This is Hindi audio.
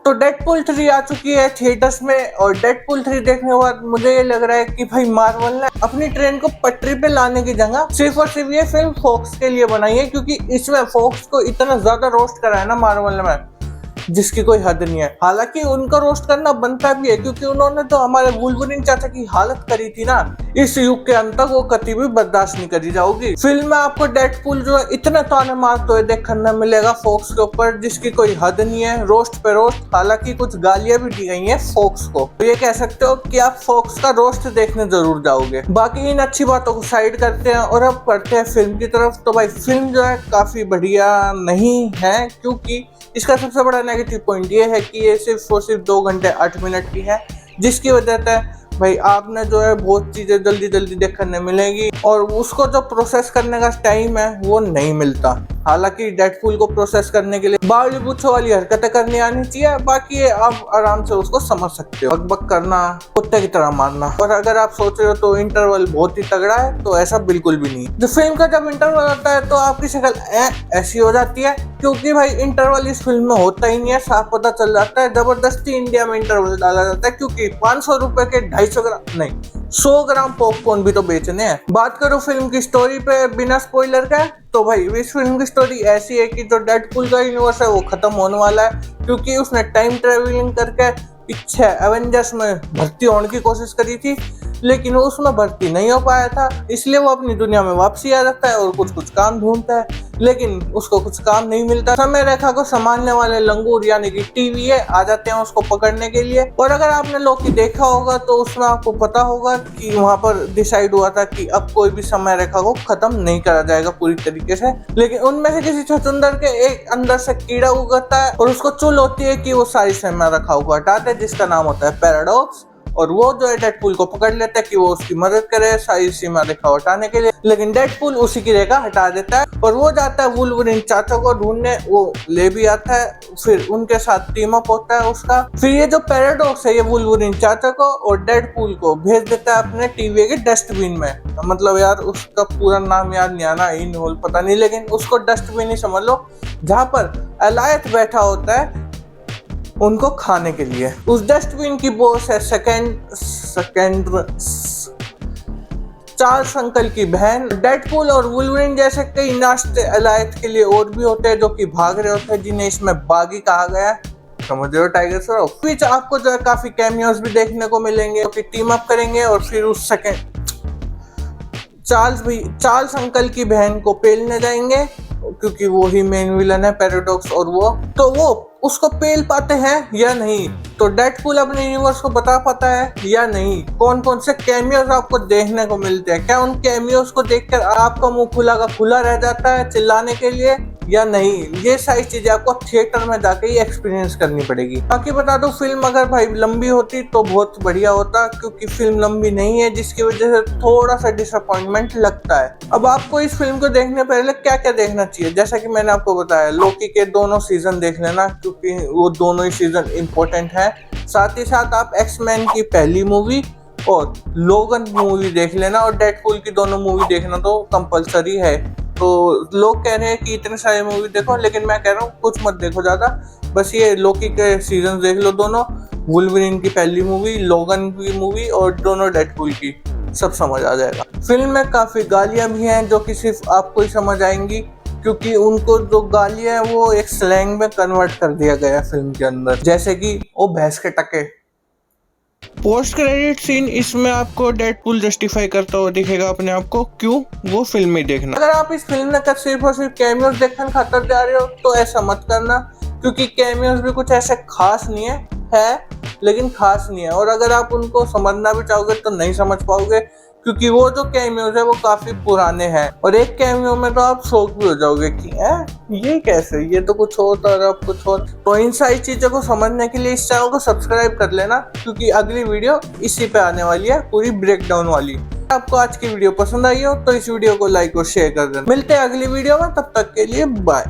तो डेडपूल 3 आ चुकी है थिएटर्स में और डेडपूल 3 देखने के बाद मुझे ये लग रहा है कि भाई मार्वल ने अपनी ट्रेन को पटरी पे लाने की जगह सिर्फ और सिर्फ ये फिल्म फोक्स के लिए बनाई है, क्योंकि इसमें फोक्स को इतना ज्यादा रोस्ट करा है ना मार्वल में जिसकी कोई हद नहीं है। हालांकि उनका रोस्ट करना बनता भी है, क्योंकि उन्होंने तो हमारे वुल्वरीन चाचा की हालत करी थी ना, इस युग के अंत तक वो कभी भी बर्दाश्त नहीं करी जाओगी। फिल्म में आपको डेडपूल जो है इतने ताने मारते हुए देखने मिलेगा फोक्स के ऊपर जिसकी कोई हद नहीं है, रोस्ट पे रोस्ट। हालांकि कुछ गालियां भी दी गई हैं फोक्स को, तो ये कह सकते हो कि आप फोक्स का रोस्ट देखने जरूर जाओगे। बाकी इन अच्छी बातों को साइड करते हैं और अब बढ़ते हैं फिल्म की तरफ। तो भाई फिल्म जो है काफी बढ़िया नहीं है, क्योंकि इसका सबसे बड़ा नेगेटिव पॉइंट ये है कि ये सिर्फ और सिर्फ 2 घंटे 8 मिनट की है, जिसकी वजह से भाई आपने जो है बहुत चीजें जल्दी जल्दी देखने मिलेगी और उसको जो प्रोसेस करने का टाइम है वो नहीं मिलता। हालांकि डेडपूल को प्रोसेस करने के लिए बावली बुच्छों वाली हरकतें करनी आनी चाहिए, बाकी ये आप आराम से उसको समझ सकते हो। बक करना, कुत्ते की तरह मारना। और अगर आप सोच रहे हो तो इंटरवल बहुत ही तगड़ा है, तो ऐसा बिल्कुल भी नहीं। जो फिल्म का जब इंटरवल आता है तो आपकी शक्ल ऐसी हो जाती है, क्योंकि भाई इंटरवल इस फिल्म में होता ही नहीं है, साफ पता चल जाता है। जबरदस्ती इंडिया में इंटरवल डाला जाता है, क्योंकि 500 रुपए के 250 ग्राम नहीं 100 ग्राम पॉपकॉर्न भी तो बेचने हैं। बात करो फिल्म की स्टोरी पे बिना स्पॉइलर का, तो भाई इस फिल्म की स्टोरी ऐसी है कि जो डेडपूल का यूनिवर्स है वो खत्म होने वाला है, क्योंकि उसने टाइम ट्रेवलिंग करके पीछे एवेंजर्स में भर्ती होने की कोशिश करी थी, लेकिन वो उसमें भर्ती नहीं हो पाया था, इसलिए वो अपनी दुनिया में वापसी आ जाता है और कुछ काम ढूंढता है, लेकिन उसको कुछ काम नहीं मिलता। समय रेखा को संभालने वाले लंगूर यानी कि TVA आ जाते हैं उसको पकड़ने के लिए। और अगर आपने लोकी देखा होगा तो उसमें आपको पता होगा कि वहां पर डिसाइड हुआ था कि अब कोई भी समय रेखा को खत्म नहीं करा जाएगा पूरी तरीके से, लेकिन उनमें से किसी छछूंदर के एक अंदर से कीड़ा उगता है और उसको चुल होती है कि वो सारी समय रेखा को हटा दे, जिसका नाम होता है पैराडॉक्स। और वो जो है डेडपूल को पकड़ लेता है कि वो उसकी मदद करे सारी सीमा रेखा हटाने के लिए, लेकिन डेडपूल उसी की रेखा हटा देता है और वो जाता है वुल्वरीन चाचा को ढूंढने। वो ले भी आता है, फिर उनके साथ टीम अप होता है उसका। फिर ये जो पैराडॉक्स है ये वुल्वरीन चाचा को और डेडपूल को भेज देता है अपने TVA के डस्टबिन में। मतलब यार उसका पूरा नाम याद नहीं आना, इनहोल पता नहीं, लेकिन उसको डस्टबिन ही समझ लो, जहाँ पर एलायत बैठा होता है उनको खाने के लिए। उस डस्टबिन की बॉस है चार्ल्स अंकल की बहन। डेडपूल और वुल्वरीन जैसे कई नाश्ते एलायत के लिए और भी होते हैं जो कि भाग रहे होते हैं, जिन्हें इसमें बागी कहा गया है, समझ रहे हो टाइगर श्रॉफ। बीच आपको जो है काफी कैमियोस भी देखने को मिलेंगे कि टीम अप करेंगे और फिर उस चार्ल्स अंकल की बहन को पेलने जाएंगे, क्योंकि वो ही मेन विलन है पैराडॉक्स। और वो उसको पेल पाते हैं या नहीं, तो डेडपूल अपने यूनिवर्स को बता पाता है या नहीं, कौन कौन से कैमियोस आपको देखने को मिलते हैं, क्या उन कैमियोस को देखकर आपका मुंह खुला का खुला रह जाता है चिल्लाने के लिए या नहीं, ये सारी चीजें आपको थिएटर में जाके ही एक्सपीरियंस करनी पड़ेगी। बाकी बता दो फिल्म अगर भाई लंबी होती तो बहुत बढ़िया होता, क्योंकि फिल्म लंबी नहीं है, जिसकी वजह से थोड़ा सा डिसअपॉइंटमेंट लगता है। अब आपको इस फिल्म को देखने पहले क्या क्या देखना चाहिए, जैसा कि मैंने आपको बताया लोकी के दोनों सीजन देख लेना, क्योंकि वो दोनों ही सीजन इम्पोर्टेंट है। साथ ही साथ आप एक्समैन की पहली मूवी और लोगन मूवी देख लेना, और डेडपूल की दोनों मूवी देखना तो कंपलसरी है। तो लोग कह रहे हैं कि इतने सारे मूवी देखो, लेकिन मैं कह रहा हूँ कुछ मत देखो ज्यादा, बस ये लोकी के सीजन देख लो दोनों, वुल्वरीन की पहली मूवी, लोगन की मूवी और दोनों डेडपूल की, सब समझ आ जाएगा। फिल्म में काफी गालियां भी हैं जो कि सिर्फ आपको ही समझ आएंगी, क्योंकि उनको जो गालियां हैं वो एक स्लैंग में कन्वर्ट कर दिया गया है फिल्म के अंदर, जैसे कि ओ भैंस के टके। पोस्ट क्रेडिट सीन इसमें आपको डेडपूल जस्टिफाई करता हुआ दिखेगा अपने आप को, क्यों वो फिल्म में देखना। अगर आप इस फिल्म में सिर्फ और सिर्फ कैमियोस देखने खातर जा रहे हो तो ऐसा मत करना, क्योंकि कैमियोस भी कुछ ऐसे खास नहीं है लेकिन खास नहीं है, और अगर आप उनको समझना भी चाहोगे तो नहीं समझ पाओगे, क्योंकि वो जो कैमियोस है वो काफी पुराने हैं, और एक कैमियो में तो आप शॉक भी हो जाओगे कि ये कैसे, ये तो कुछ और था और अब कुछ और। तो इन सारी चीजों को समझने के लिए इस चैनल को सब्सक्राइब कर लेना, क्योंकि अगली वीडियो इसी पे आने वाली है, पूरी ब्रेकडाउन वाली। आपको आज की वीडियो पसंद आई हो तो इस वीडियो को लाइक और शेयर कर देना। मिलते हैं अगली वीडियो में, तब तक के लिए बाय।